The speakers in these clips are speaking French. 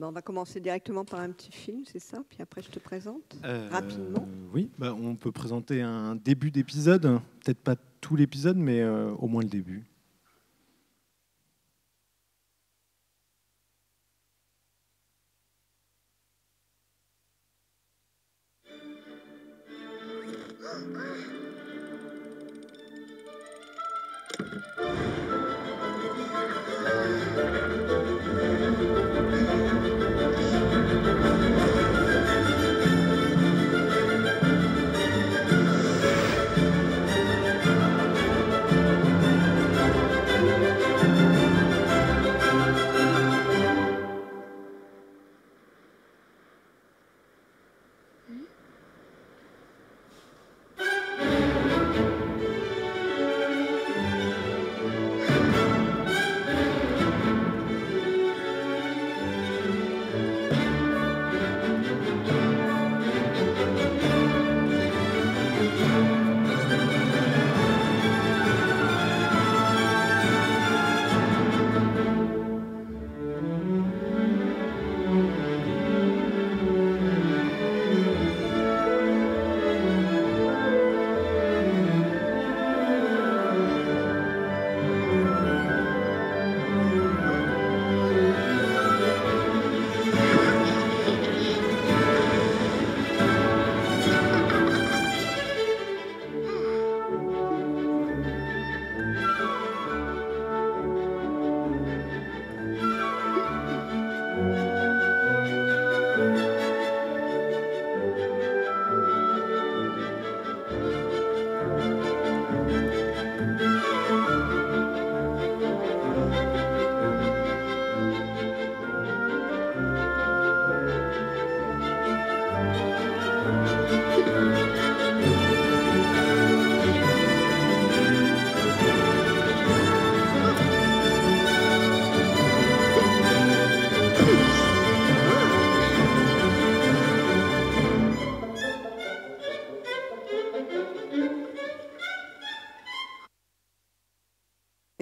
Ben, on va commencer directement par un petit film, c'est ça? Puis après, je te présente rapidement. Oui, bah, on peut présenter un début d'épisode. Peut-être pas tout l'épisode, mais au moins le début.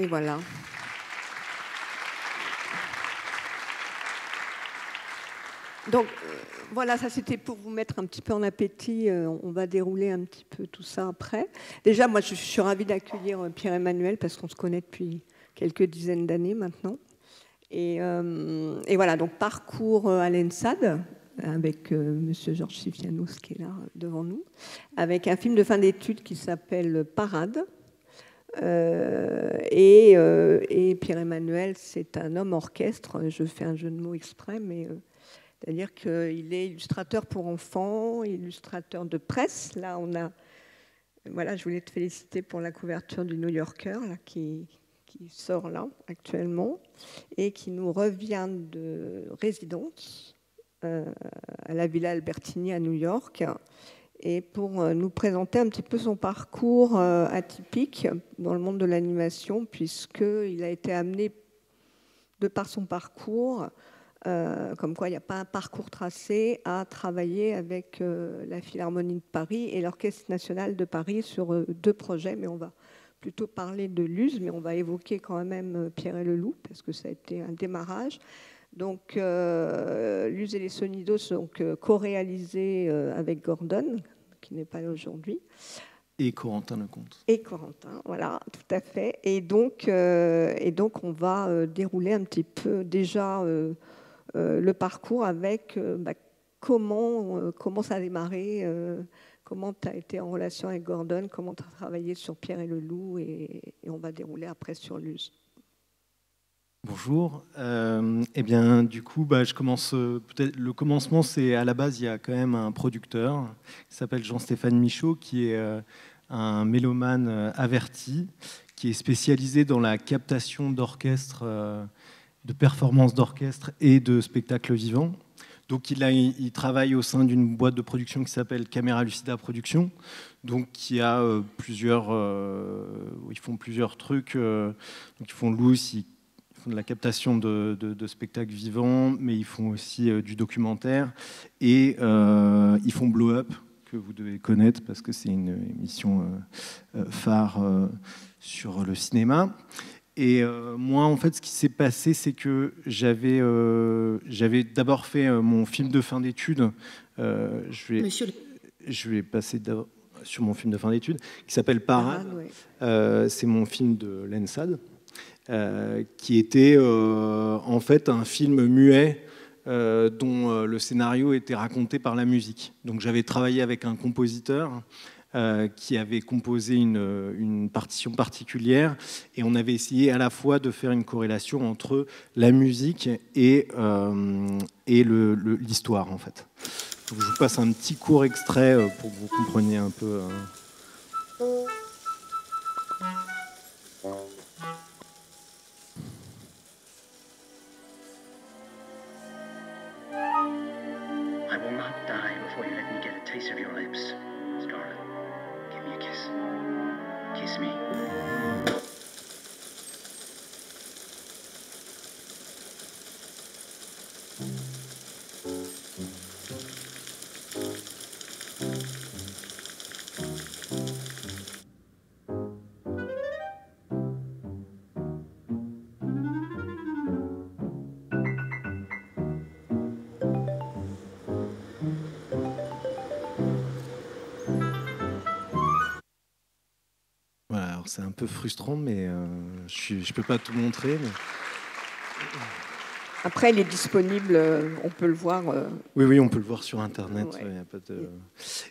Et voilà. Donc, voilà, ça c'était pour vous mettre un petit peu en appétit. On va dérouler un petit peu tout ça après. Déjà, moi, je suis ravie d'accueillir Pierre-Emmanuel parce qu'on se connaît depuis quelques dizaines d'années maintenant. Et voilà, donc parcours à l'ENSAD avec Monsieur Georges Sifianos qui est là devant nous, avec un film de fin d'études qui s'appelle Parade. Et Pierre-Emmanuel, c'est un homme orchestre. Je fais un jeu de mots exprès, mais c'est-à-dire qu'il est illustrateur pour enfants, illustrateur de presse. Là, voilà, je voulais te féliciter pour la couverture du New Yorker là, qui sort là actuellement et qui nous revient de résidence à la Villa Albertini à New York. Et pour nous présenter un petit peu son parcours atypique dans le monde de l'animation, puisqu'il a été amené, de par son parcours, comme quoi il n'y a pas un parcours tracé, à travailler avec la Philharmonie de Paris et l'Orchestre national de Paris sur 2 projets, mais on va plutôt parler de Luz, mais on va évoquer quand même Pierre et le Loup, parce que ça a été un démarrage. Donc, Luz et les Sonidos, donc co-réalisé avec Gordon, qui n'est pas là aujourd'hui. Et Corentin Lecomte. Et Corentin, voilà, tout à fait. Et donc on va dérouler un petit peu déjà le parcours avec comment ça a démarré, comment tu as été en relation avec Gordon, comment tu as travaillé sur Pierre et le Loup, et on va dérouler après sur Luz. Bonjour. Eh bien, du coup, je commence. Peut-être le commencement, c'est à la base, il y a quand même un producteur qui s'appelle Jean-Stéphane Michaud, qui est un mélomane averti, qui est spécialisé dans la captation d'orchestre, de performances d'orchestre et de spectacles vivants. Donc, il travaille au sein d'une boîte de production qui s'appelle Camera Lucida Productions, donc qui a plusieurs. Ils font plusieurs trucs. Donc, ils font Luz, ils font de la captation de spectacles vivants, mais ils font aussi du documentaire. Et ils font Blow Up, que vous devez connaître parce que c'est une émission phare sur le cinéma. Et moi, en fait, ce qui s'est passé, c'est que j'avais d'abord fait mon film de fin d'études. Je vais passer sur mon film de fin d'études, qui s'appelle Parade. C'est mon film de l'ENSAD, qui était en fait un film muet dont le scénario était raconté par la musique. Donc j'avais travaillé avec un compositeur qui avait composé une partition particulière, et on avait essayé à la fois de faire une corrélation entre la musique et l'histoire, en fait. Donc, je vous passe un petit court extrait pour que vous compreniez un peu. I will not die before you let me get a taste of your lips, Scarlet. Give me a kiss. Kiss me. Voilà, alors c'est un peu frustrant, mais je peux pas tout montrer. Mais... Après, il est disponible, on peut le voir. Oui, on peut le voir sur Internet. Ouais. Y a pas de...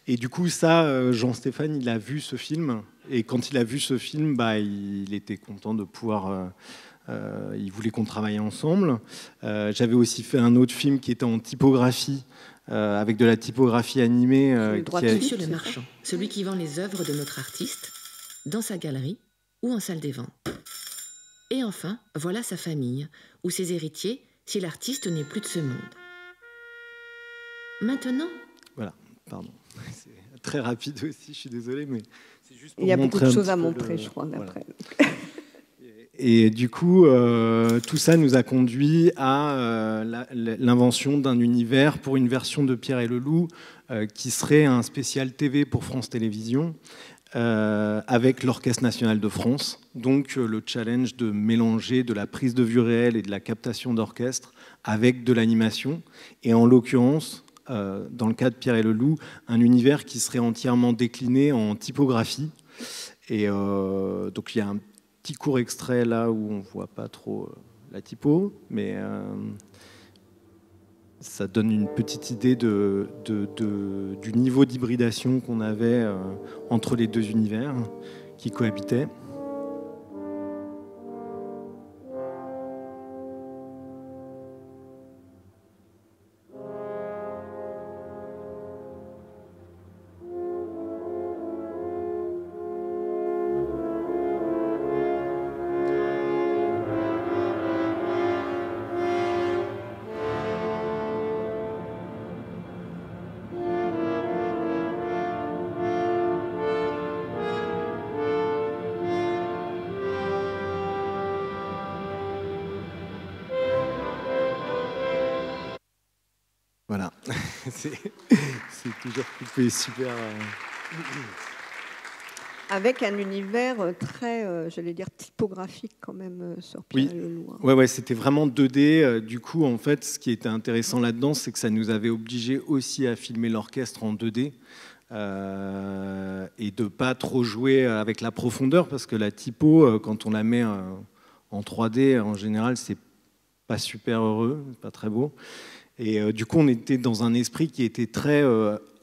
Et du coup, ça, Jean-Stéphane, il a vu ce film. Et quand il a vu ce film, il était content de pouvoir... il voulait qu'on travaille ensemble. J'avais aussi fait un autre film qui était en typographie, avec de la typographie animée. Monsieur le marchand, celui qui vend les œuvres de notre artiste, dans sa galerie ou en salle des ventes. Et enfin, voilà sa famille, ou ses héritiers, si l'artiste n'est plus de ce monde. Maintenant... Voilà, pardon. C'est très rapide aussi, je suis désolé, mais c'est juste pour il y a beaucoup de choses à montrer, je crois, d'après. Voilà. Et du coup, tout ça nous a conduit à l'invention d'un univers pour une version de Pierre et le Loup qui serait un spécial TV pour France Télévisions, avec l'Orchestre national de France. Donc le challenge de mélanger de la prise de vue réelle et de la captation d'orchestre avec de l'animation. Et en l'occurrence, dans le cas de Pierre et le Loup, un univers qui serait entièrement décliné en typographie. Et donc il y a un petit court extrait là où on ne voit pas trop la typo, mais ça donne une petite idée du niveau d'hybridation qu'on avait entre les deux univers qui cohabitaient. Voilà, c'est toujours coupé super. Avec un univers très, j'allais dire, typographique quand même sur Pierre et le Loup. Ouais, c'était vraiment 2D. Du coup, en fait, ce qui était intéressant là-dedans, c'est que ça nous avait obligés aussi à filmer l'orchestre en 2D et de pas trop jouer avec la profondeur, parce que la typo, quand on la met en 3D, en général, c'est pas super heureux, pas très beau. Et du coup, on était dans un esprit qui était très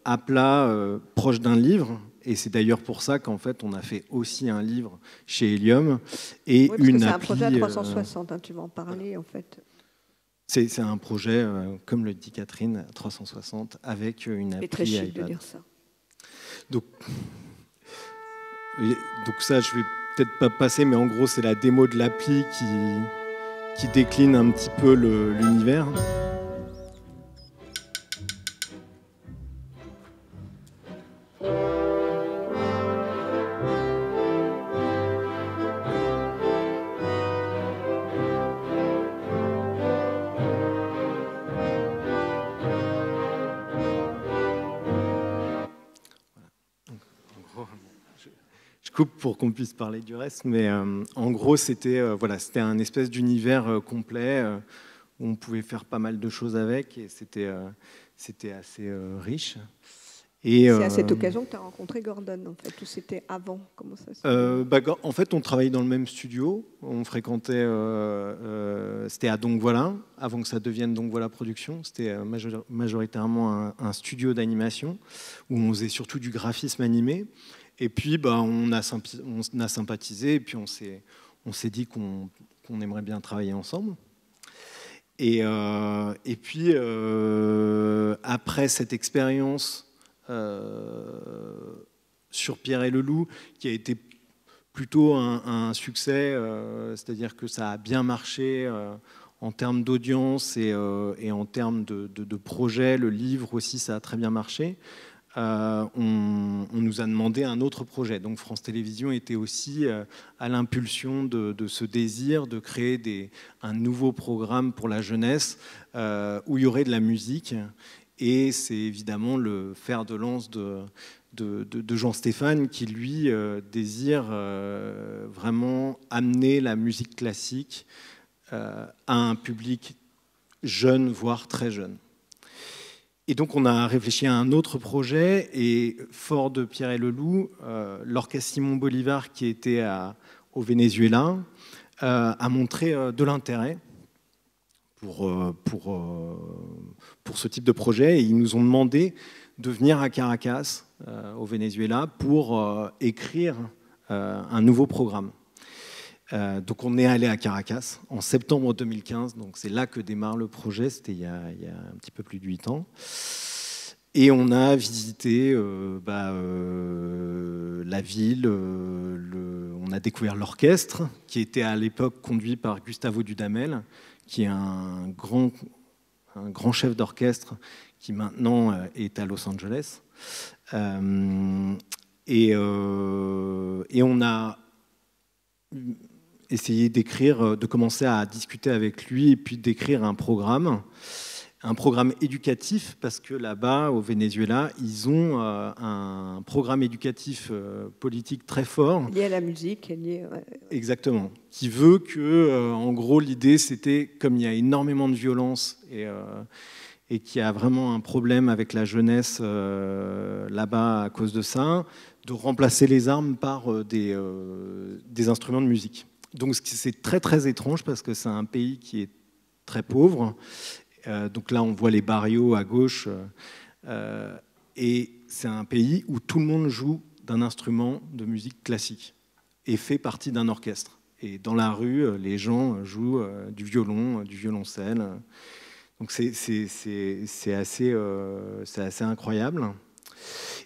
à plat, proche d'un livre. Et c'est d'ailleurs pour ça qu'en fait, on a fait aussi un livre chez Helium et une appli. C'est un projet à 360, tu vas en parler en fait. C'est un projet, comme le dit Catherine, à 360 avec une appli. C'est très chic iPad. de dire ça. Donc ça, je vais peut-être pas passer, mais en gros, c'est la démo de l'appli qui décline un petit peu l'univers. Je coupe pour qu'on puisse parler du reste, mais en gros, c'était un espèce d'univers complet où on pouvait faire pas mal de choses avec, et c'était assez riche. Et c'est à cette occasion que tu as rencontré Gordon, en fait, ou c'était avant? Comment ça se En fait, on travaillait dans le même studio, on fréquentait, c'était à Donc Voilà, avant que ça devienne Donc Voilà Production, c'était majoritairement un studio d'animation, où on faisait surtout du graphisme animé, et puis on a sympathisé, et puis on s'est dit qu'on aimerait bien travailler ensemble. Et puis, après cette expérience sur Pierre et le Loup, qui a été plutôt un succès, c'est-à-dire que ça a bien marché en termes d'audience et en termes de projet. Le livre aussi, ça a très bien marché. On nous a demandé un autre projet. Donc France Télévisions était aussi à l'impulsion de ce désir de créer un nouveau programme pour la jeunesse où il y aurait de la musique. Et c'est évidemment le fer de lance de Jean Stéphane qui, lui, désire vraiment amener la musique classique à un public jeune, voire très jeune. Et donc on a réfléchi à un autre projet, et fort de Pierre et le Loup, l'orchestre Simon Bolivar, qui était au Venezuela, a montré de l'intérêt pour ce type de projet, et ils nous ont demandé de venir à Caracas, au Venezuela, pour écrire un nouveau programme. Donc on est allé à Caracas en septembre 2015, donc c'est là que démarre le projet, c'était il y a un petit peu plus de 8 ans. Et on a visité la ville, on a découvert l'orchestre, qui était à l'époque conduit par Gustavo Dudamel, qui est un grand chef d'orchestre qui maintenant est à Los Angeles. Et on a essayé de commencer à discuter avec lui et puis d'écrire un programme éducatif, parce que là-bas, au Venezuela, ils ont un programme éducatif politique très fort. Lié à la musique. Exactement. Qui veut que, en gros, l'idée, c'était, comme il y a énormément de violence et qu'il y a vraiment un problème avec la jeunesse là-bas à cause de ça, de remplacer les armes par des instruments de musique. Donc c'est très très étrange, parce que c'est un pays qui est très pauvre. Donc là, on voit les barrios à gauche. Et c'est un pays où tout le monde joue d'un instrument de musique classique et fait partie d'un orchestre. Et dans la rue, les gens jouent du violon, du violoncelle. Donc c'est assez incroyable.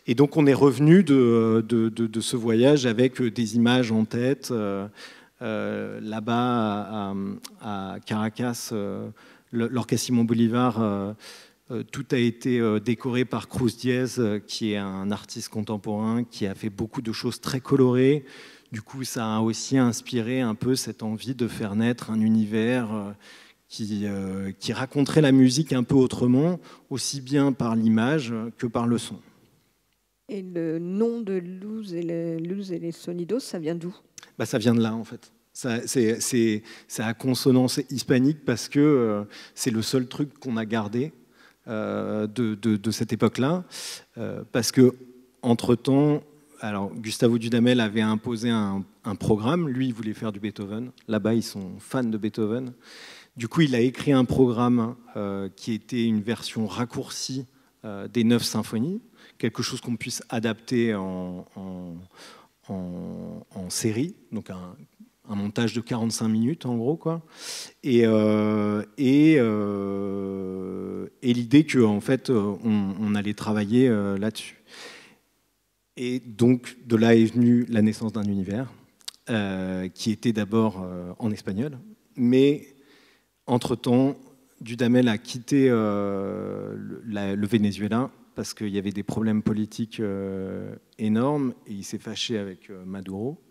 Et donc on est revenu de ce voyage avec des images en tête. Là-bas, à Caracas, l'orchestre Simon Bolivar, tout a été décoré par Cruz Diez, qui est un artiste contemporain qui a fait beaucoup de choses très colorées. Du coup, ça a aussi inspiré un peu cette envie de faire naître un univers qui raconterait la musique un peu autrement, aussi bien par l'image que par le son. Et le nom de Luz et les Sonidos, ça vient d'où? Ça vient de là, en fait. C'est à consonance hispanique, parce que c'est le seul truc qu'on a gardé de cette époque-là. Parce que, entre-temps, alors Gustavo Dudamel avait imposé un programme. Lui, il voulait faire du Beethoven. Là-bas, ils sont fans de Beethoven. Du coup, il a écrit un programme qui était une version raccourcie des 9 symphonies, quelque chose qu'on puisse adapter en série, donc un montage de 45 minutes en gros, quoi. Et l'idée que, en fait, on allait travailler là-dessus. Et donc de là est venue la naissance d'un univers qui était d'abord en espagnol, mais entre-temps, Dudamel a quitté le Venezuela parce qu'il y avait des problèmes politiques énormes, et il s'est fâché avec Maduro.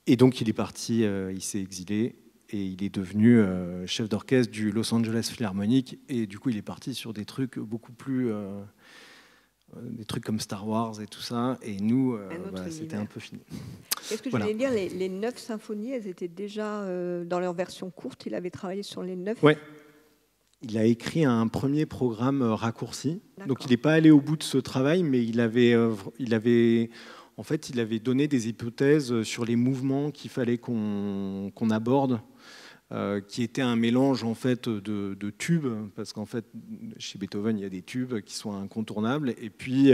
Et donc il est parti, il s'est exilé, et il est devenu chef d'orchestre du Los Angeles Philharmonic. Et du coup, il est parti sur des trucs beaucoup plus des trucs comme Star Wars et tout ça. Et nous, c'était un peu fini. Est-ce que je voulais dire, les 9 symphonies, elles étaient déjà dans leur version courte. Il avait travaillé sur les 9. Ouais. Il a écrit un premier programme raccourci. Donc il n'est pas allé au bout de ce travail, mais il avait donné des hypothèses sur les mouvements qu'il fallait qu'on aborde, qui était un mélange en fait de tubes, parce qu'en fait chez Beethoven il y a des tubes qui sont incontournables, et puis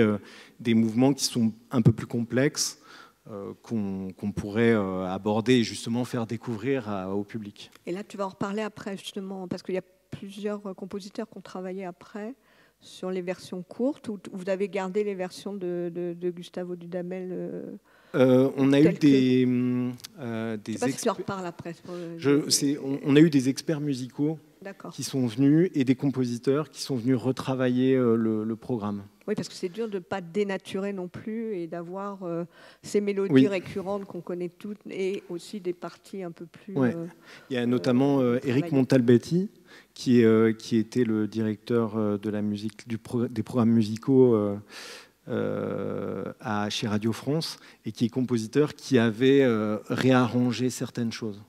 des mouvements qui sont un peu plus complexes qu'on pourrait aborder et justement faire découvrir au public. Et là tu vas en reparler après justement, parce qu'il y a plusieurs compositeurs qui ont travaillé après sur les versions courtes, ou vous avez gardé les versions de Gustavo Dudamel on a eu des experts. Parle après. On a eu des experts musicaux qui sont venus et des compositeurs qui sont venus retravailler le programme. Oui, parce que c'est dur de ne pas dénaturer non plus et d'avoir ces mélodies récurrentes qu'on connaît toutes et aussi des parties un peu plus... Il y a notamment Eric Montalbetti qui était le directeur de la musique, des programmes musicaux chez Radio France et qui est compositeur, qui avait réarrangé certaines choses.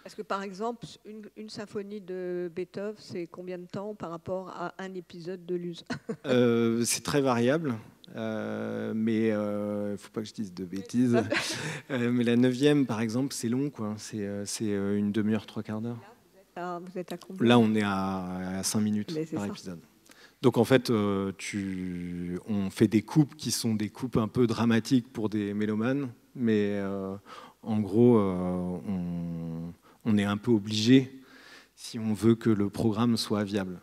Parce que par exemple, une symphonie de Beethoven, c'est combien de temps par rapport à un épisode de Luz? C'est très variable, mais il ne faut pas que je dise de bêtises. Mais la 9e, par exemple, c'est long, quoi. C'est une demi-heure, 3/4 d'heure. Vous êtes à combien? Là, on est à 5 minutes par épisode. Donc en fait, on fait des coupes qui sont des coupes un peu dramatiques pour des mélomanes, mais en gros, on est un peu obligé si on veut que le programme soit viable.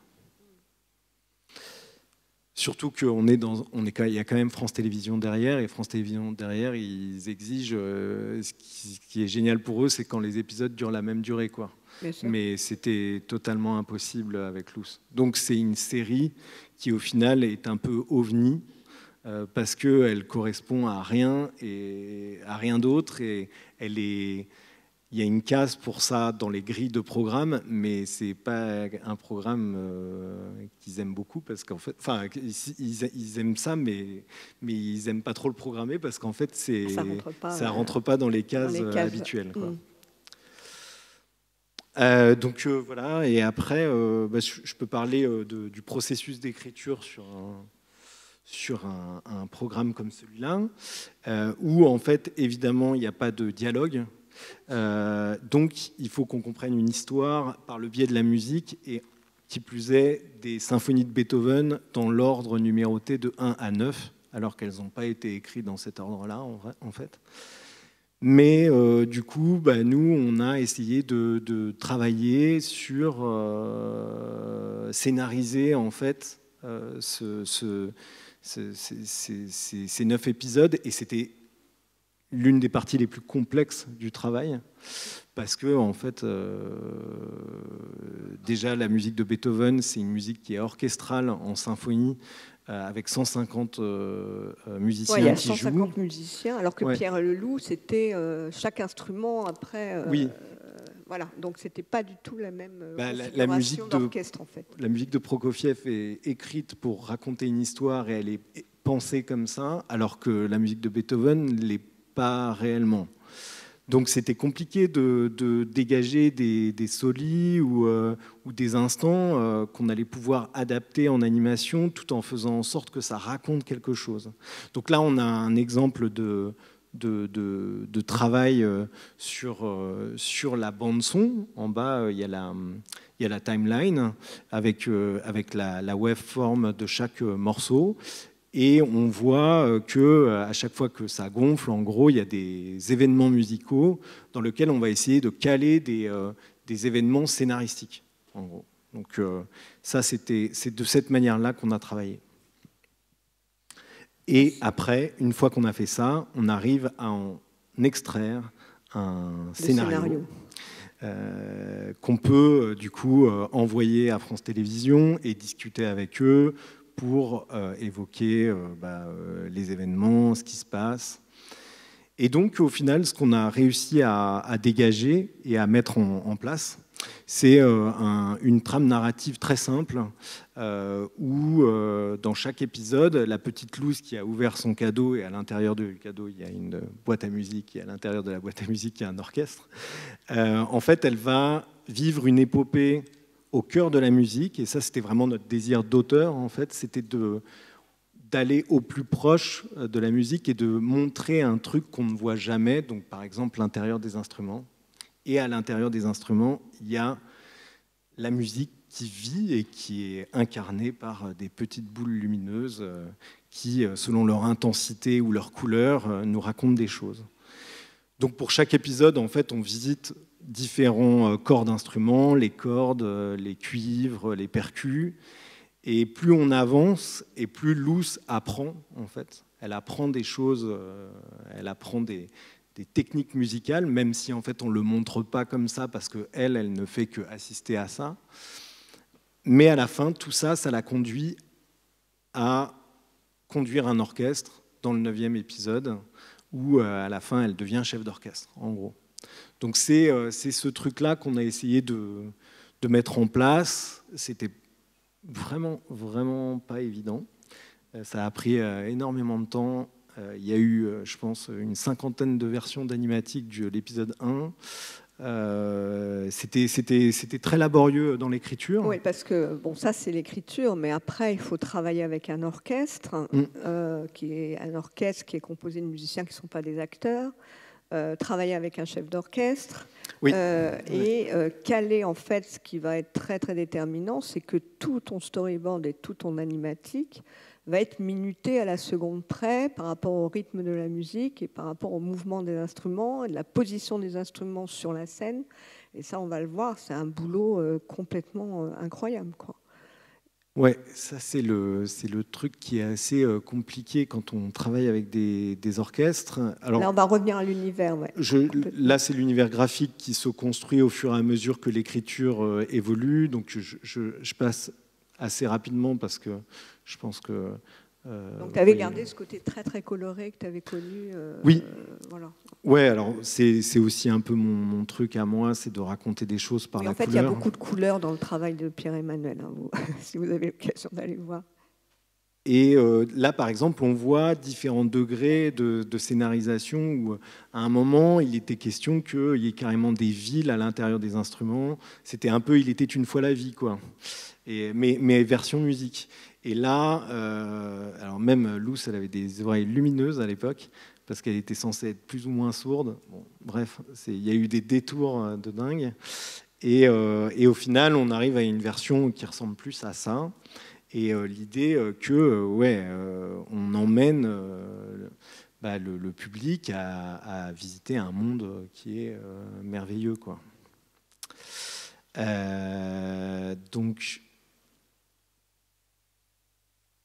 Surtout qu'il y a quand même France Télévisions derrière, et France Télévisions derrière, ils exigent, ce qui est génial pour eux, c'est quand les épisodes durent la même durée, quoi. Mais c'était totalement impossible avec Luz. Donc c'est une série qui au final est un peu ovni, parce qu'elle correspond à rien et à rien d'autre, et il y a une case pour ça dans les grilles de programme, mais c'est pas un programme qu'ils aiment beaucoup, parce qu'en fait, ils aiment ça, mais ils aiment pas trop le programmer, parce qu'en fait ça rentre pas dans les cases habituelles, quoi. Donc voilà, et après, je peux parler du processus d'écriture sur un programme comme celui-là, où en fait, évidemment, il n'y a pas de dialogue. Donc il faut qu'on comprenne une histoire par le biais de la musique, et qui plus est des symphonies de Beethoven dans l'ordre numéroté de 1 à 9, alors qu'elles n'ont pas été écrites dans cet ordre-là en fait. Mais du coup, nous, on a essayé de travailler sur scénariser en fait ces 9 épisodes, et c'était l'une des parties les plus complexes du travail, parce que en fait, déjà la musique de Beethoven, c'est une musique qui est orchestrale en symphonie, avec 150 musiciens qui jouent. Il y a 150 musiciens, alors que Pierre Leloup, c'était chaque instrument après. Oui. Voilà, donc c'était pas du tout la même la musique d'orchestre en fait. La musique de Prokofiev est écrite pour raconter une histoire, et elle est pensée comme ça, alors que la musique de Beethoven l'est pas réellement. Donc c'était compliqué de dégager des solis ou des instants qu'on allait pouvoir adapter en animation, tout en faisant en sorte que ça raconte quelque chose. Donc là, on a un exemple de travail sur la bande-son. En bas, il y a la timeline avec la waveform de chaque morceau. Et on voit qu'à chaque fois que ça gonfle, en gros, il y a des événements musicaux dans lesquels on va essayer de caler des événements scénaristiques, en gros. Donc ça, c'est de cette manière-là qu'on a travaillé. Et après, une fois qu'on a fait ça, on arrive à en extraire un scénario. Qu'on peut du coup envoyer à France Télévisions et discuter avec eux pour évoquer les événements, ce qui se passe. Et donc, au final, ce qu'on a réussi à dégager et à mettre en place, c'est une trame narrative très simple où, dans chaque épisode, la petite Luz qui a ouvert son cadeau, et à l'intérieur du cadeau, il y a une boîte à musique, et à l'intérieur de la boîte à musique, il y a un orchestre. En fait, elle va vivre une épopée au cœur de la musique, et ça, c'était vraiment notre désir d'auteur, en fait, c'était d'aller au plus proche de la musique et de montrer un truc qu'on ne voit jamais, donc par exemple l'intérieur des instruments. Et à l'intérieur des instruments, il y a la musique qui vit et qui est incarnée par des petites boules lumineuses qui, selon leur intensité ou leur couleur, nous racontent des choses. Donc pour chaque épisode, en fait, on visite différents corps d'instruments, les cordes, les cuivres, les percus. Et plus on avance, et plus Luz apprend, en fait. Elle apprend des choses, elle apprend des techniques musicales, même si en fait on ne le montre pas comme ça, parce qu'elle ne fait qu'assister à ça. Mais à la fin, tout ça, ça la conduit à conduire un orchestre dans le 9e épisode, où à la fin, elle devient chef d'orchestre, en gros. Donc c'est ce truc-là qu'on a essayé de mettre en place. C'était vraiment pas évident. Ça a pris énormément de temps. Il y a eu, je pense, une 50aine de versions d'animatique de l'épisode 1. C'était très laborieux dans l'écriture. Oui, parce que bon, ça c'est l'écriture, mais après il faut travailler avec un orchestre, qui est composé de musiciens qui ne sont pas des acteurs. Travailler avec un chef d'orchestre, oui. Et caler, en fait, ce qui va être très très déterminant, c'est que tout ton storyboard et tout ton animatique va être minuté à la seconde près par rapport au rythme de la musique et par rapport au mouvement des instruments et de la position des instruments sur la scène. Et ça, on va le voir, c'est un boulot complètement incroyable, quoi. Ouais, ça c'est le truc qui est assez compliqué quand on travaille avec des orchestres. Alors, là, on va revenir à l'univers. Ouais, là, c'est l'univers graphique qui se construit au fur et à mesure que l'écriture évolue. Donc, je passe assez rapidement parce que je pense que... donc, tu avais gardé ce côté très, très coloré que tu avais connu. Oui. Voilà. Ouais, alors c'est aussi un peu mon truc à moi, c'est de raconter des choses par la couleur. En fait, il y a beaucoup de couleurs dans le travail de Pierre-Emmanuel, hein, si vous avez l'occasion d'aller voir. Et là, par exemple, on voit différents degrés de scénarisation où, à un moment, il était question qu'il y ait carrément des villes à l'intérieur des instruments. C'était un peu « Il était une fois la vie », quoi. Mais version musique. Et là, alors même Luz, elle avait des oreilles lumineuses à l'époque, parce qu'elle était censée être plus ou moins sourde. Bon, bref, il y a eu des détours de dingue. Et au final, on arrive à une version qui ressemble plus à ça. Et l'idée que, on emmène le public à visiter un monde qui est merveilleux, quoi. Donc,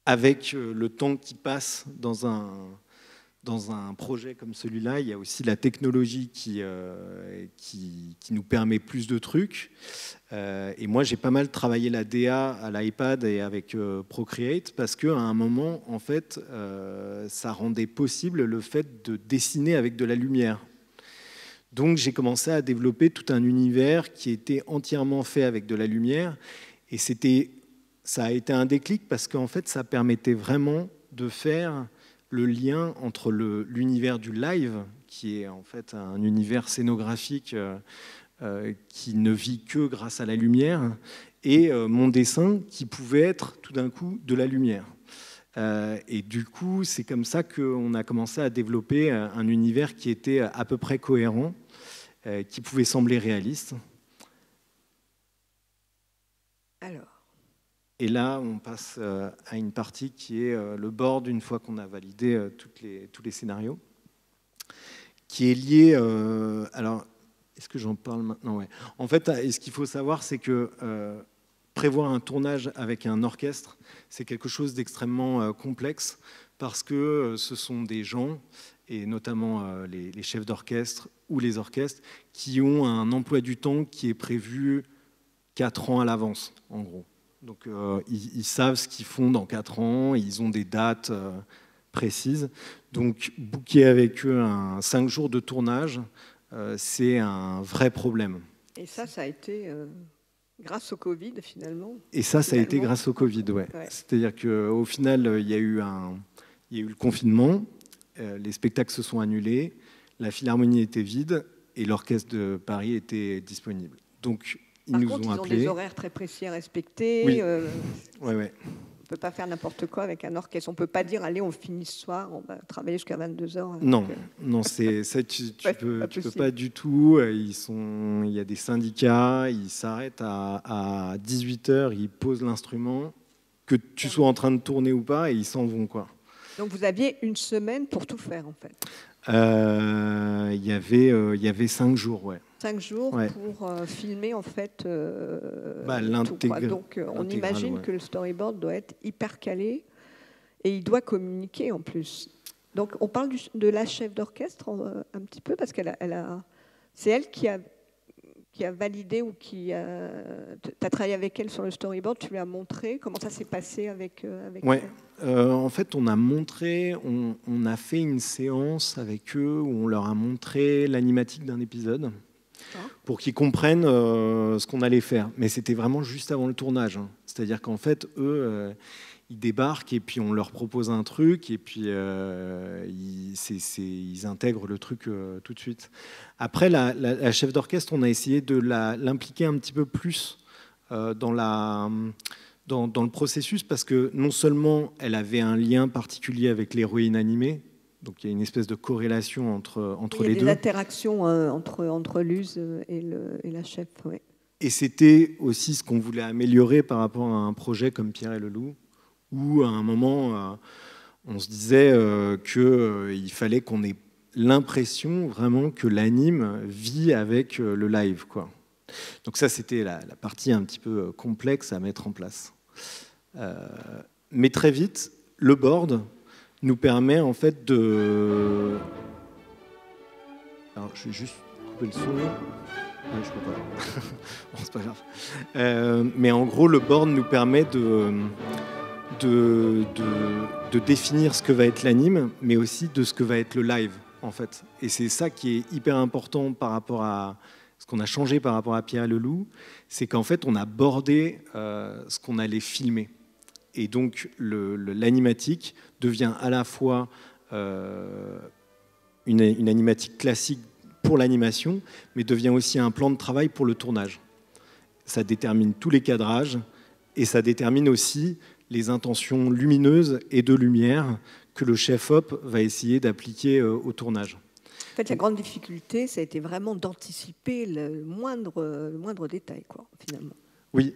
avec le temps qui passe dans un projet comme celui-là, il y a aussi la technologie qui nous permet plus de trucs. Et moi, j'ai pas mal travaillé la DA à l'iPad et avec Procreate parce qu'à un moment, en fait, ça rendait possible le fait de dessiner avec de la lumière. Donc, j'ai commencé à développer tout un univers qui était entièrement fait avec de la lumière. Et ça a été un déclic parce qu'en fait, ça permettait vraiment de faire le lien entre l'univers du live, qui est en fait un univers scénographique qui ne vit que grâce à la lumière, et mon dessin qui pouvait être tout d'un coup de la lumière. Et du coup, c'est comme ça qu'on a commencé à développer un univers qui était à peu près cohérent, qui pouvait sembler réaliste. Alors. Et là, on passe à une partie qui est le board, une fois qu'on a validé tous les scénarios, qui est lié... alors, est-ce que j'en parle maintenant? Ouais. En fait, ce qu'il faut savoir, c'est que prévoir un tournage avec un orchestre, c'est quelque chose d'extrêmement complexe, parce que ce sont des gens, et notamment les chefs d'orchestre ou les orchestres, qui ont un emploi du temps qui est prévu 4 ans à l'avance, en gros. Donc, ils savent ce qu'ils font dans 4 ans, ils ont des dates précises. Donc, booker avec eux 5 jours de tournage, c'est un vrai problème. Et ça a été grâce au Covid, finalement. Et ça a été grâce au Covid, ouais. Ouais. C'est-à-dire qu'au final, il y a eu le confinement, les spectacles se sont annulés, la Philharmonie était vide et l'Orchestre de Paris était disponible. Donc, ils nous ont appelés. Ils ont des horaires très précis à respecter. Oui. On ne peut pas faire n'importe quoi avec un orchestre. On ne peut pas dire, allez, on finit ce soir, on va travailler jusqu'à 22h. Non, ça, tu peux pas du tout. Il y a des syndicats, ils s'arrêtent à 18h, ils posent l'instrument, que tu sois en train de tourner ou pas, et ils s'en vont, quoi. Donc vous aviez une semaine pour tout faire, en fait. Il y avait 5 jours, ouais. 5 jours pour filmer, en fait, tout, quoi. Donc on imagine que le storyboard doit être hyper calé et il doit communiquer en plus. Donc on parle de la chef d'orchestre un petit peu, parce c'est elle qui a validé ou tu as travaillé avec elle sur le storyboard, tu lui as montré comment ça s'est passé avec ouais. elle. En fait, on a fait une séance avec eux où on leur a montré l'animatique d'un épisode pour qu'ils comprennent ce qu'on allait faire. Mais c'était vraiment juste avant le tournage. C'est-à-dire qu'en fait, eux, ils débarquent et puis on leur propose un truc et puis ils intègrent le truc tout de suite. Après, la chef d'orchestre, on a essayé de l'impliquer un petit peu plus dans le processus, parce que non seulement elle avait un lien particulier avec l'héroïne animée, donc il y a une espèce de corrélation entre les deux. Il y a des interactions entre Luz et la chef. Ouais. Et c'était aussi ce qu'on voulait améliorer par rapport à un projet comme Pierre et le Loup, où à un moment, on se disait qu'il fallait qu'on ait l'impression vraiment que l'anime vit avec le live, quoi. Donc ça, c'était la partie un petit peu complexe à mettre en place. Mais très vite, le board nous permet en fait de... Alors, je vais juste couper le son. Ah, je peux pas. Bon, c'est pas grave. Mais en gros, le board nous permet de définir ce que va être l'anime, mais aussi de ce que va être le live, en fait. Et c'est ça qui est hyper important par rapport à ce qu'on a changé par rapport à Pierre et le Loup, c'est qu'en fait, on a bordé ce qu'on allait filmer. Et donc, l'animatique devient à la fois une animatique classique pour l'animation, mais devient aussi un plan de travail pour le tournage. Ça détermine tous les cadrages et ça détermine aussi les intentions lumineuses et de lumière que le chef-op va essayer d'appliquer au tournage. En fait, la grande difficulté, ça a été vraiment d'anticiper le moindre détail, quoi, finalement. Oui.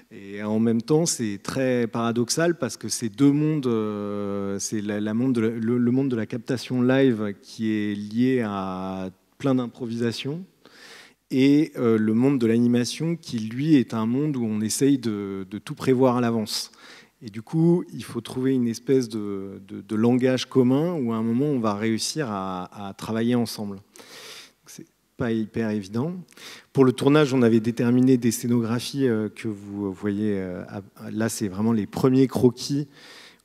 Et en même temps, c'est très paradoxal parce que ces deux mondes, c'est le monde de la captation live qui est lié à plein d'improvisation, et le monde de l'animation qui, lui, est un monde où on essaye de tout prévoir à l'avance. Et du coup, il faut trouver une espèce de langage commun où à un moment, on va réussir à travailler ensemble. C'est pas hyper évident. Pour le tournage, on avait déterminé des scénographies que vous voyez. Là, c'est vraiment les premiers croquis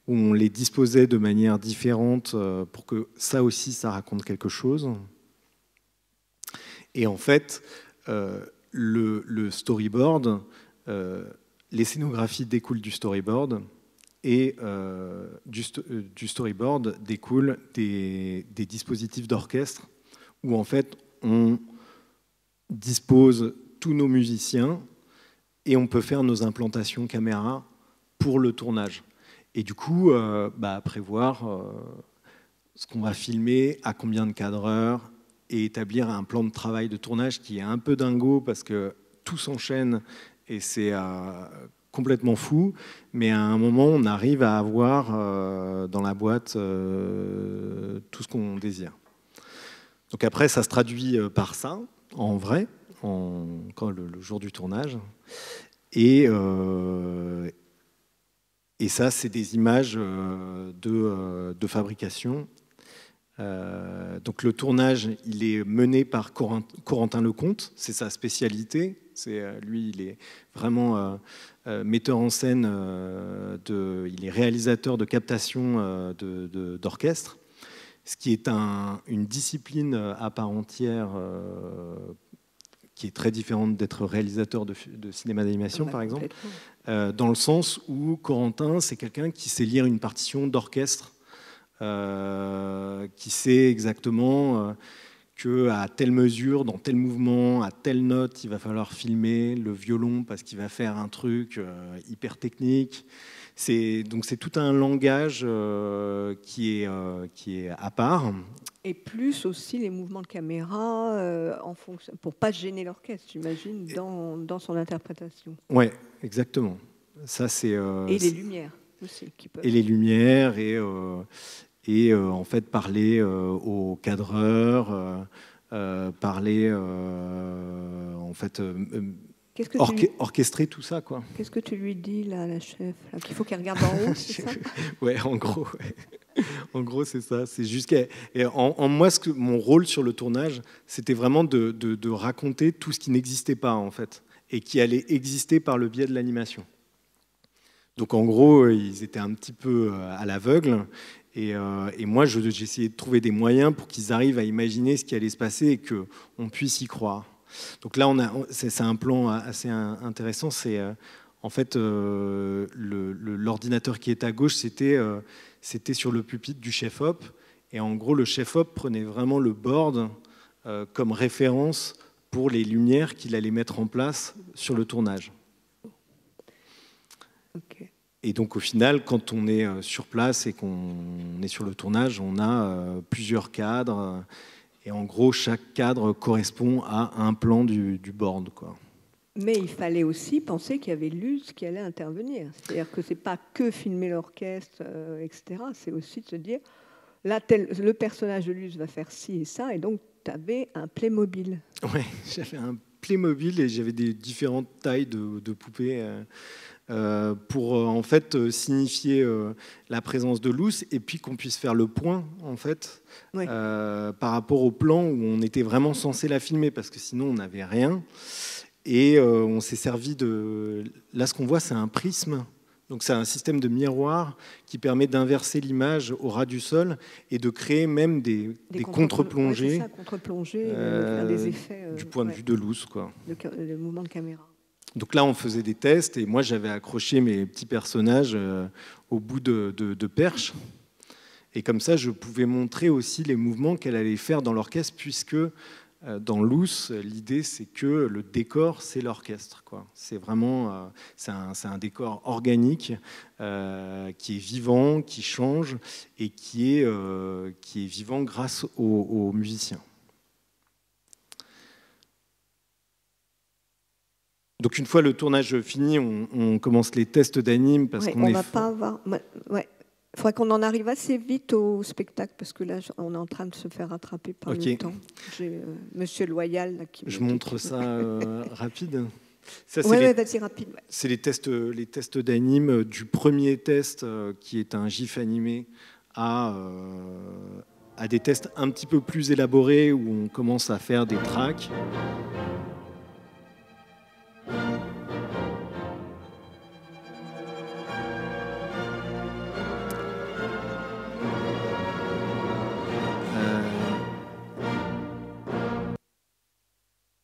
où on les disposait de manière différente pour que ça aussi, ça raconte quelque chose. Et en fait, le storyboard, les scénographies découlent du storyboard, et du storyboard découlent des dispositifs d'orchestre où en fait on dispose tous nos musiciens et on peut faire nos implantations caméra pour le tournage. Et du coup, prévoir ce qu'on va filmer, à combien de cadreurs, et établir un plan de travail de tournage qui est un peu dingo parce que tout s'enchaîne et c'est complètement fou, mais à un moment, on arrive à avoir dans la boîte tout ce qu'on désire. Donc après, ça se traduit par ça, en vrai, quand le jour du tournage. Et ça, c'est des images de fabrication Donc le tournage, il est mené par Corentin Lecomte, c'est sa spécialité. Lui, il est vraiment metteur en scène, il est réalisateur de captation d'orchestre, ce qui est une discipline à part entière qui est très différente d'être réalisateur de cinéma d'animation, par exemple, dans le sens où Corentin, c'est quelqu'un qui sait lire une partition d'orchestre, qui sait exactement qu'à telle mesure, dans tel mouvement, à telle note, il va falloir filmer le violon parce qu'il va faire un truc hyper technique. Donc c'est tout un langage qui est à part. Et plus aussi les mouvements de caméra pour ne pas gêner l'orchestre, j'imagine, dans son interprétation. Oui, exactement. Ça, et les lumières aussi. Et les lumières, et en fait parler au cadreur, parler en fait orchestrer tout ça, quoi. Qu'est-ce que tu lui dis là, la chef, qu'il faut qu'elle regarde en haut, c'est ça? Ouais, en gros, ouais. En gros, c'est ça. C'est juste moi, mon rôle sur le tournage, c'était vraiment de raconter tout ce qui n'existait pas en fait, et qui allait exister par le biais de l'animation. Donc en gros, ils étaient un petit peu à l'aveugle. Et moi, j'essayais de trouver des moyens pour qu'ils arrivent à imaginer ce qui allait se passer et qu'on puisse y croire. Donc là, c'est un plan assez intéressant. C'est en fait l'ordinateur qui est à gauche, c'était sur le pupitre du chef-op. Et en gros, le chef-op prenait vraiment le board comme référence pour les lumières qu'il allait mettre en place sur le tournage. Okay. Et donc au final, quand on est sur place et qu'on est sur le tournage, on a plusieurs cadres. Et en gros, chaque cadre correspond à un plan du board, quoi. Mais il fallait aussi penser qu'il y avait Luz qui allait intervenir. C'est-à-dire que ce n'est pas que filmer l'orchestre, etc. C'est aussi de se dire, là, le personnage de Luz va faire ci et ça. Et donc, tu avais un Playmobil. Oui, j'avais un Playmobil et j'avais des différentes tailles de poupées pour en fait signifier la présence de Luz et puis qu'on puisse faire le point en fait oui. Par rapport au plan où on était vraiment censé la filmer parce que sinon on n'avait rien et on s'est servi de... Là ce qu'on voit c'est un prisme, donc c'est un système de miroir qui permet d'inverser l'image au ras du sol et de créer même des contre-plongées, ouais, contre-plongées faire des effets, du point de vue de Luz, quoi. Le mouvement de caméra. Donc là, on faisait des tests et moi, j'avais accroché mes petits personnages au bout de perches. Et comme ça, je pouvais montrer aussi les mouvements qu'elle allait faire dans l'orchestre, puisque dans Luz, l'idée, c'est que le décor, c'est l'orchestre, quoi. C'est vraiment c'est un décor organique qui est vivant, qui change et qui est vivant grâce aux musiciens. Donc une fois le tournage fini, on commence les tests d'anime parce qu'on on va pas avoir. Ouais. Il faudrait qu'on en arrive assez vite au spectacle parce que là, on est en train de se faire rattraper par le temps. J'ai Monsieur Loyal là, qui. Je montre ça rapide. Oui, vas-y rapide. Ouais. C'est les tests d'anime du premier test qui est un GIF animé à des tests un petit peu plus élaborés où on commence à faire des tracks.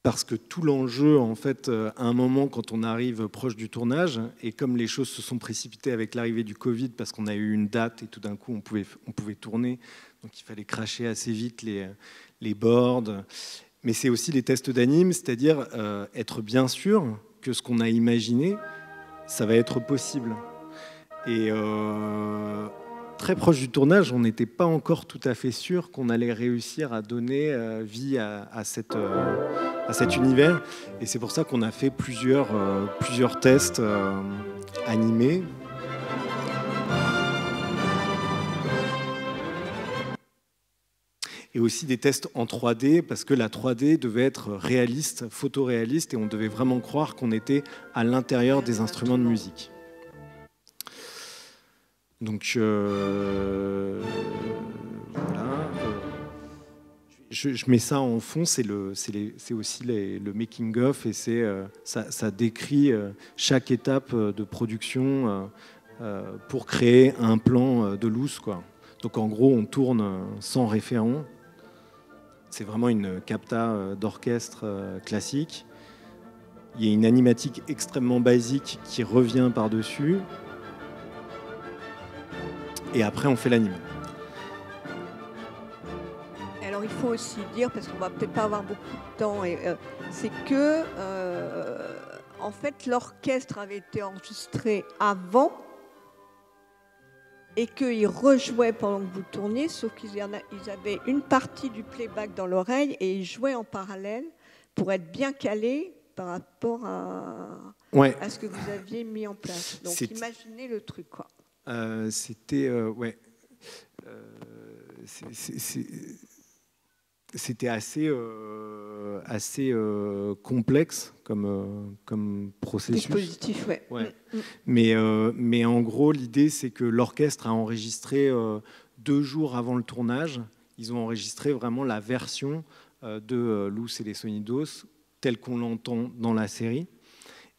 Parce que tout l'enjeu, en fait, à un moment, quand on arrive proche du tournage, et comme les choses se sont précipitées avec l'arrivée du Covid, parce qu'on a eu une date et tout d'un coup, on pouvait tourner, donc il fallait cracher assez vite les boards. Mais c'est aussi les tests d'anime, c'est-à-dire être bien sûr que ce qu'on a imaginé, ça va être possible. Et très proche du tournage, on n'était pas encore tout à fait sûr qu'on allait réussir à donner vie à cet univers. Et c'est pour ça qu'on a fait plusieurs tests animés. Et aussi des tests en 3D, parce que la 3D devait être réaliste, photoréaliste, et on devait vraiment croire qu'on était à l'intérieur des instruments de musique. Donc voilà. je mets ça en fond, c'est aussi le making-of, et ça décrit chaque étape de production pour créer un plan de loose, quoi. Donc en gros, on tourne sans référent. C'est vraiment une capta d'orchestre classique. Il y a une animatique extrêmement basique qui revient par-dessus. Et après, on fait l'anime. Alors, il faut aussi dire, parce qu'on va peut-être pas avoir beaucoup de temps, c'est que, en fait, l'orchestre avait été enregistré avant et qu'ils rejouaient pendant que vous tourniez, sauf qu'ils avaient une partie du playback dans l'oreille et ils jouaient en parallèle pour être bien calés par rapport à ce que vous aviez mis en place. Donc, imaginez le truc, quoi. C'était assez complexe comme processus. Dispositif, ouais. Mais en gros, l'idée, c'est que l'orchestre a enregistré 2 jours avant le tournage. Ils ont enregistré vraiment la version de Luz et les Sonidos telle qu'on l'entend dans la série.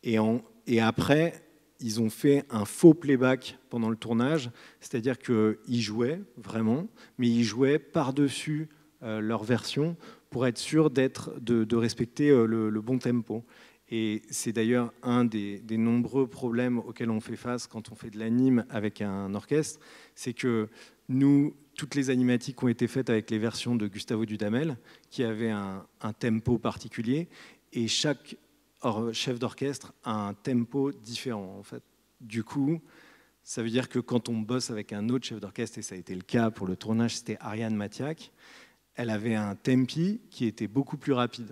Et après, ils ont fait un faux playback pendant le tournage, c'est-à-dire qu'ils jouaient vraiment, mais ils jouaient par-dessus leur version pour être sûr de respecter le bon tempo. Et c'est d'ailleurs un des nombreux problèmes auxquels on fait face quand on fait de l'anime avec un orchestre, c'est que nous, toutes les animatiques ont été faites avec les versions de Gustavo Dudamel, qui avait un tempo particulier, et chaque chef d'orchestre a un tempo différent, en fait. Du coup, ça veut dire que quand on bosse avec un autre chef d'orchestre, et ça a été le cas pour le tournage, c'était Ariane Matiak, elle avait un tempi qui était beaucoup plus rapide.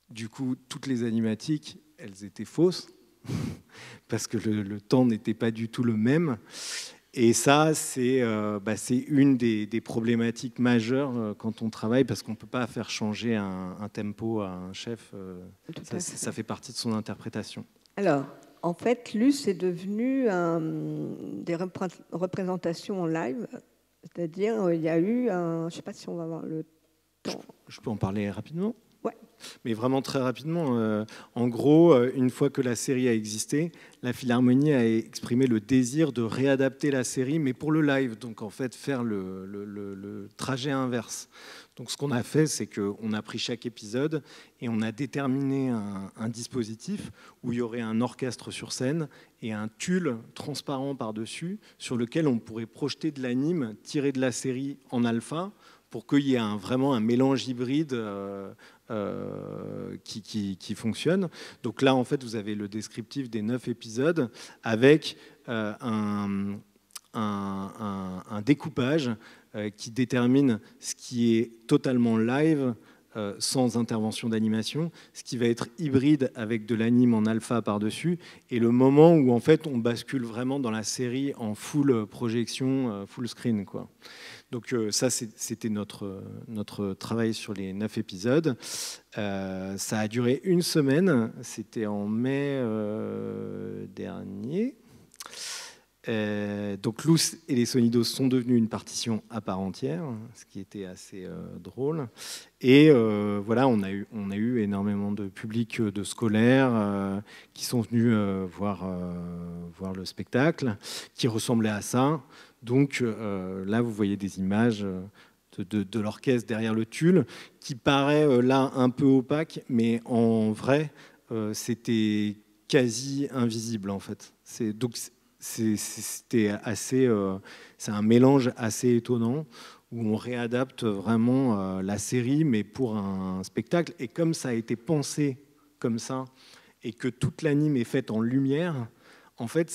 Du coup, toutes les animatiques, elles étaient fausses, parce que le temps n'était pas du tout le même. Et ça, c'est une des problématiques majeures quand on travaille, parce qu'on ne peut pas faire changer un tempo à un chef. Ça fait partie de son interprétation. Alors, en fait, Luz est devenu des représentations en live. C'est-à-dire, il y a eu je ne sais pas si on va avoir le temps. Je peux en parler rapidement ? Ouais. Mais vraiment très rapidement. En gros, une fois que la série a existé, la Philharmonie a exprimé le désir de réadapter la série, mais pour le live. Donc, en fait, faire le trajet inverse. Donc, ce qu'on a fait, c'est qu'on a pris chaque épisode et on a déterminé un dispositif où il y aurait un orchestre sur scène et un tulle transparent par-dessus sur lequel on pourrait projeter de l'anime tiré de la série en alpha pour qu'il y ait vraiment un mélange hybride qui fonctionne. Donc là, en fait, vous avez le descriptif des 9 épisodes avec un découpage qui détermine ce qui est totalement live, sans intervention d'animation, ce qui va être hybride avec de l'anime en alpha par-dessus, et le moment où en fait on bascule vraiment dans la série en full projection, full screen, quoi. Donc ça, c'était notre travail sur les 9 épisodes. Ça a duré 1 semaine, c'était en mai dernier. Donc Luz et les Sonidos sont devenus une partition à part entière, ce qui était assez drôle. Et voilà, on a eu énormément de public, de scolaires qui sont venus voir le spectacle, qui ressemblait à ça. Donc là, vous voyez des images de l'orchestre derrière le tulle, qui paraît là un peu opaque, mais en vrai, c'était quasi invisible en fait. C'est un mélange assez étonnant où on réadapte vraiment la série, mais pour un spectacle. Et comme ça a été pensé comme ça, et que toute l'anime est faite en lumière, en fait,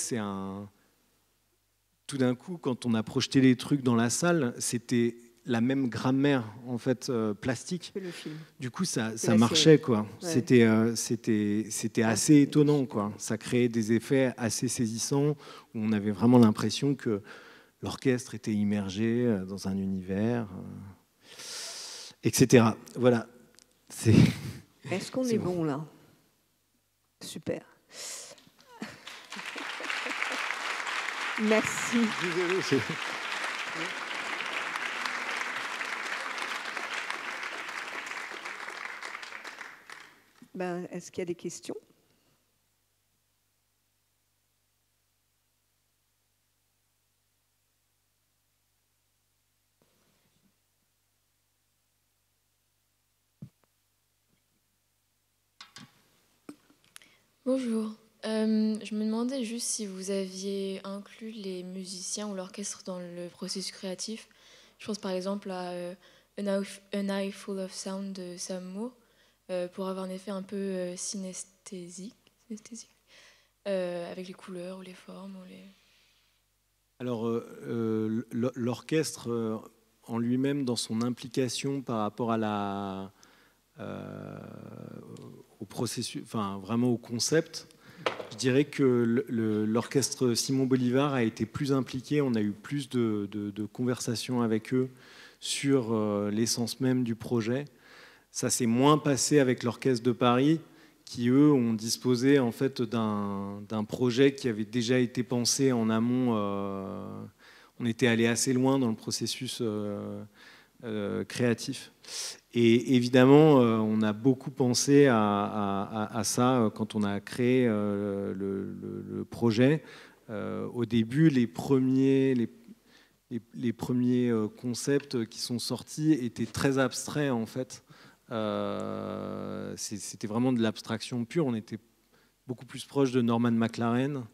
tout d'un coup, quand on a projeté les trucs dans la salle, c'était la même grammaire en fait plastique. Le film. Du coup, ça marchait, quoi. Ouais. C'était assez étonnant, quoi. Ça créait des effets assez saisissants où on avait vraiment l'impression que l'orchestre était immergé dans un univers, etc. Voilà. Est-ce qu'on est bon là? Super. Merci. Désolé. Ben, est-ce qu'il y a des questions? Bonjour. Je me demandais juste si vous aviez inclus les musiciens ou l'orchestre dans le processus créatif. Je pense par exemple à An Eye Full of Sound de Sam Moore, pour avoir un effet un peu synesthésique, avec les couleurs ou les formes. Alors, l'orchestre en lui-même, dans son implication par rapport à au processus, enfin vraiment au concept, je dirais que l'orchestre Simon Bolivar a été plus impliqué. On a eu plus de conversations avec eux sur l'essence même du projet. Ça s'est moins passé avec l'orchestre de Paris, qui eux ont disposé en fait d'un projet qui avait déjà été pensé en amont. On était allé assez loin dans le processus créatif. Et évidemment, on a beaucoup pensé à ça quand on a créé le projet. Au début, les premiers concepts qui sont sortis étaient très abstraits en fait. C'était vraiment de l'abstraction pure. On était beaucoup plus proche de Norman McLaren.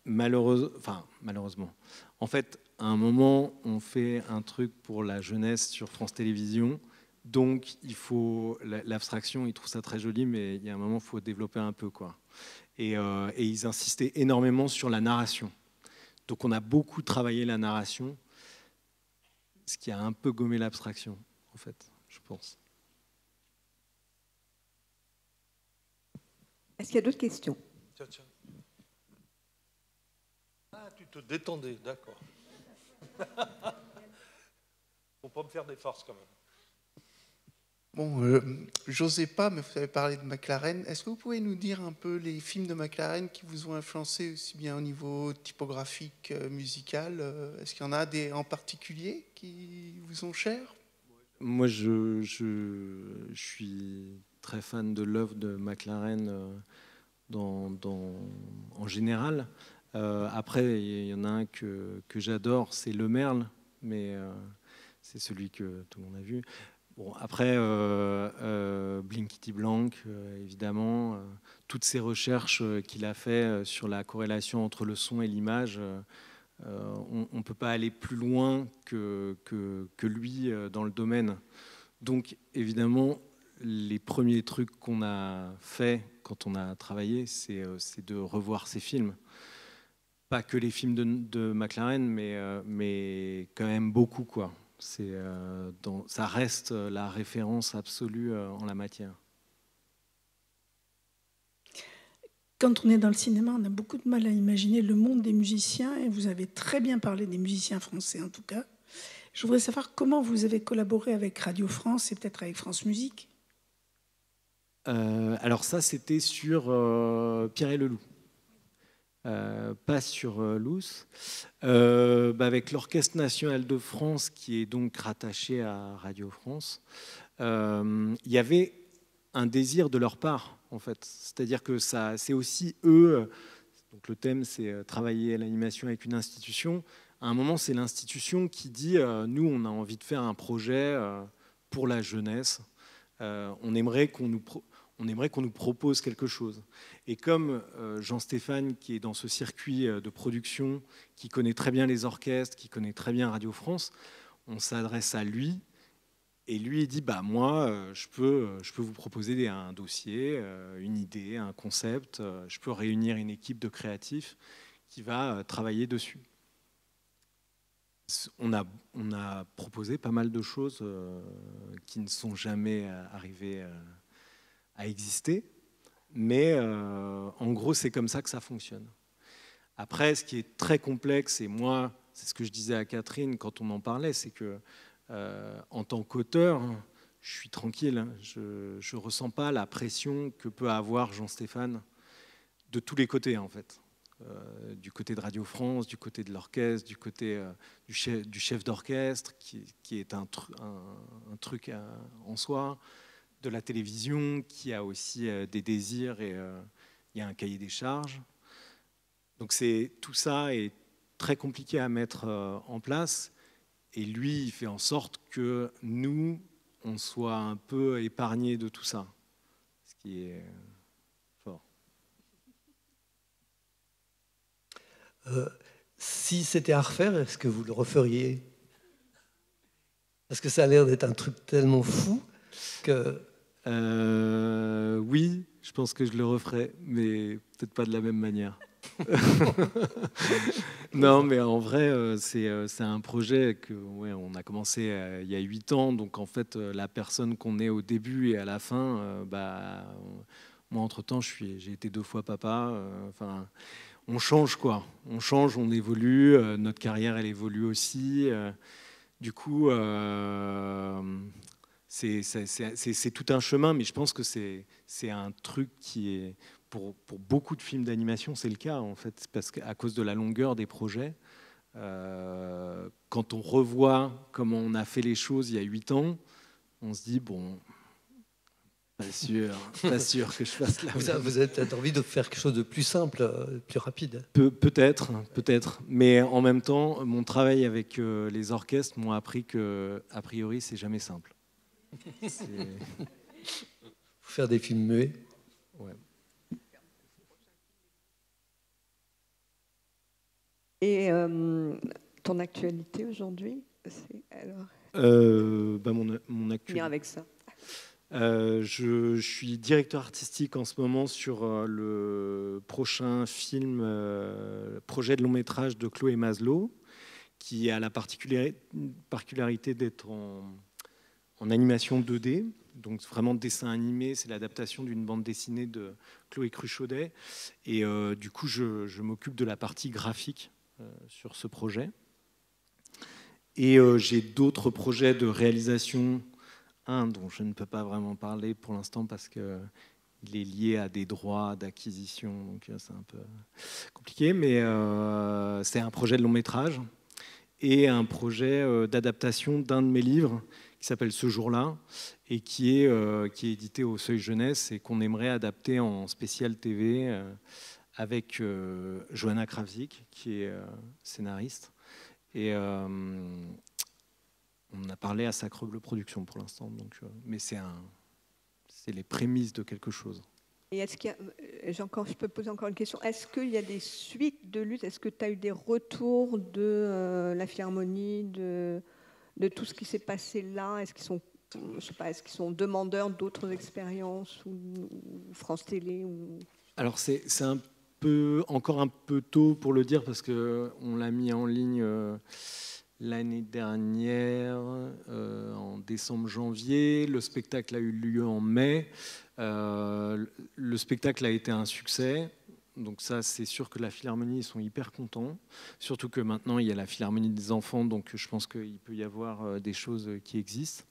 Malheureusement. En fait, à un moment, on fait un truc pour la jeunesse sur France Télévisions. Donc, il faut l'abstraction. Ils trouvent ça très joli, mais il y a un moment, il faut développer un peu, quoi. Et ils insistaient énormément sur la narration. Donc, on a beaucoup travaillé la narration, ce qui a un peu gommé l'abstraction, en fait, je pense. Est-ce qu'il y a d'autres questions? Tiens. Ah, tu te détendais, d'accord. Faut pas me faire des farces quand même. Bon, j'osais pas, mais vous avez parlé de McLaren. Est-ce que vous pouvez nous dire un peu les films de McLaren qui vous ont influencé aussi bien au niveau typographique, musical? Est-ce qu'il y en a des en particulier qui vous sont chers? Moi, je suis très fan de l'œuvre de McLaren en général. Après, il y en a un que j'adore, c'est Le Merle, mais c'est celui que tout le monde a vu. Bon, après, Blinkety Blank, évidemment, toutes ces recherches qu'il a fait sur la corrélation entre le son et l'image, on ne peut pas aller plus loin que lui dans le domaine. Donc, évidemment, les premiers trucs qu'on a fait quand on a travaillé, c'est de revoir ces films. Pas que les films de McLaren, mais quand même beaucoup, quoi. Ça reste la référence absolue en la matière. Quand on est dans le cinéma, on a beaucoup de mal à imaginer le monde des musiciens, et vous avez très bien parlé des musiciens français en tout cas. Je voudrais savoir comment vous avez collaboré avec Radio France et peut-être avec France Musique. Alors ça, c'était sur Pierre et le Loup. Pas sur Luce, avec l'Orchestre National de France qui est donc rattaché à Radio France. Il y avait un désir de leur part, en fait. C'est-à-dire que c'est aussi eux, donc le thème c'est travailler à l'animation avec une institution. À un moment, c'est l'institution qui dit nous, on a envie de faire un projet pour la jeunesse. On aimerait qu'on nous propose quelque chose. Et comme Jean-Stéphane, qui est dans ce circuit de production, qui connaît très bien les orchestres, qui connaît très bien Radio France, on s'adresse à lui. Et lui, il dit, moi, je peux vous proposer un dossier, une idée, un concept. Je peux réunir une équipe de créatifs qui va travailler dessus. On a proposé pas mal de choses qui ne sont jamais arrivées à exister, mais en gros, c'est comme ça que ça fonctionne. Après, ce qui est très complexe, et moi, c'est ce que je disais à Catherine quand on en parlait, c'est que en tant qu'auteur, je suis tranquille, je ne ressens pas la pression que peut avoir Jean-Stéphane de tous les côtés, en fait. Du côté de Radio France, du côté de l'orchestre, du côté du chef d'orchestre, qui est un truc en soi, de la télévision, qui a aussi des désirs et il y a un cahier des charges. Donc tout ça est très compliqué à mettre en place. Et lui, il fait en sorte que nous, on soit un peu épargnés de tout ça. Ce qui est fort. Si c'était à refaire, est-ce que vous le referiez? Parce que ça a l'air d'être un truc tellement fou que... Oui, je pense que je le referais, mais peut-être pas de la même manière. Non, mais en vrai, c'est un projet que on a commencé il y a 8 ans. Donc en fait, la personne qu'on est au début et à la fin, moi entre-temps, j'ai été 2 fois papa. Enfin, on change quoi. On change, on évolue. Notre carrière, elle évolue aussi. Du coup, c'est tout un chemin, mais je pense que c'est un truc qui est... Pour beaucoup de films d'animation, c'est le cas, en fait, parce qu'à cause de la longueur des projets, quand on revoit comment on a fait les choses il y a 8 ans, on se dit, bon, pas sûr que je fasse la... Vous avez peut-être envie de faire quelque chose de plus simple, plus rapide. Peut-être. Mais en même temps, mon travail avec les orchestres m'ont appris que, a priori, c'est jamais simple. Faire des films muets. Ouais. Et ton actualité aujourd'hui, c'est alors Mon actualité. Bien avec ça. Je suis directeur artistique en ce moment sur le prochain film, projet de long métrage de Chloé Maslow, qui a la particularité d'être en animation 2D, donc vraiment dessin animé. C'est l'adaptation d'une bande dessinée de Chloé Cruchaudet. Et du coup, je m'occupe de la partie graphique sur ce projet. Et j'ai d'autres projets de réalisation, un dont je ne peux pas vraiment parler pour l'instant parce qu'il est lié à des droits d'acquisition, donc c'est un peu compliqué, mais c'est un projet de long métrage et un projet d'adaptation d'un de mes livres qui s'appelle Ce jour-là et qui est édité au Seuil Jeunesse et qu'on aimerait adapter en spécial TV avec Johanna Krawczyk, qui est scénariste. Et on a parlé à Sacrebleu Productions pour l'instant, donc, mais c'est les prémices de quelque chose. Et est-ce qu'il y a, je peux poser encore une question, est-ce qu'il y a des suites de lutte? Est-ce que tu as eu des retours de la Philharmonie, de tout ce qui s'est passé là? Est-ce qu'ils sont, je sais pas, est-ce qu'ils sont demandeurs d'autres expériences ou France Télé ou... Alors c'est encore un peu tôt pour le dire parce qu'on l'a mis en ligne l'année dernière, en décembre-janvier. Le spectacle a eu lieu en mai. Le spectacle a été un succès. Donc ça, c'est sûr que la Philharmonie, ils sont hyper contents. Surtout que maintenant, il y a la Philharmonie des enfants, donc je pense qu'il peut y avoir des choses qui existent.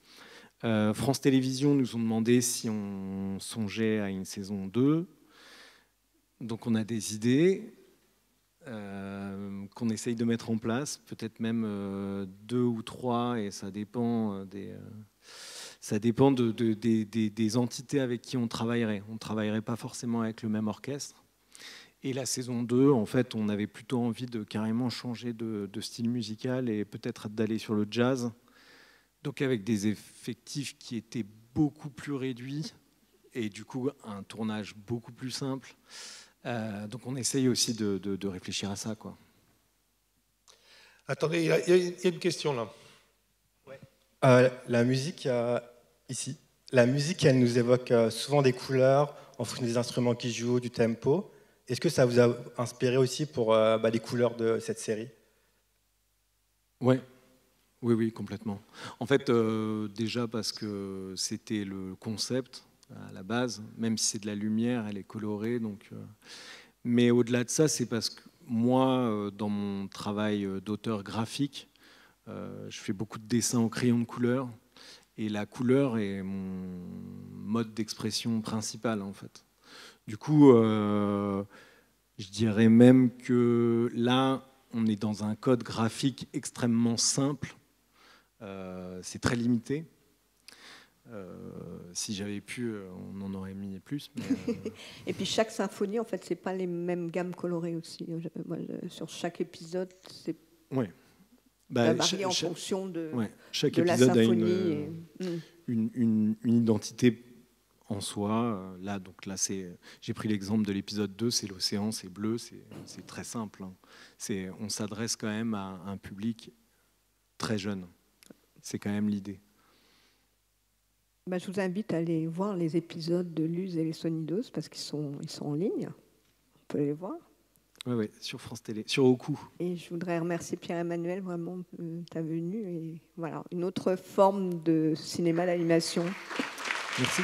France Télévisions nous ont demandé si on songeait à une saison 2. Donc on a des idées qu'on essaye de mettre en place, peut-être même 2 ou 3, et ça dépend des entités avec qui on travaillerait. On ne travaillerait pas forcément avec le même orchestre. Et la saison 2, en fait, on avait plutôt envie de carrément changer de style musical et peut-être d'aller sur le jazz, donc avec des effectifs qui étaient beaucoup plus réduits et du coup un tournage beaucoup plus simple. Donc on essaye aussi de réfléchir à ça, quoi. Attendez, il y a une question là. Ouais. La musique, ici, la musique, elle nous évoque souvent des couleurs en fonction des instruments qui jouent, du tempo. Est-ce que ça vous a inspiré aussi pour les couleurs de cette série? Oui, complètement. En fait, déjà parce que c'était le concept à la base, même si c'est de la lumière, elle est colorée. Donc, mais au-delà de ça, c'est parce que moi, dans mon travail d'auteur graphique, je fais beaucoup de dessins au crayon de couleur, et la couleur est mon mode d'expression principal, en fait. Du coup, je dirais même que là, on est dans un code graphique extrêmement simple. C'est très limité. Si j'avais pu, on en aurait mis plus. Mais, Et puis chaque symphonie, en fait, c'est pas les mêmes gammes colorées aussi. Sur chaque épisode, c'est ouais. ça varie en fonction de, chaque de la épisode symphonie. a une identité en soi. Là, j'ai pris l'exemple de l'épisode 2, c'est l'océan, c'est bleu, c'est très simple. Hein. On s'adresse quand même à un public très jeune. C'est quand même l'idée. Je vous invite à aller voir les épisodes de Luz et les Sonidos parce qu'ils sont en ligne. On peut les voir. Oui, sur France Télé, sur Oku. Et je voudrais remercier Pierre-Emmanuel vraiment de ta venue. Et voilà, une autre forme de cinéma d'animation. Merci.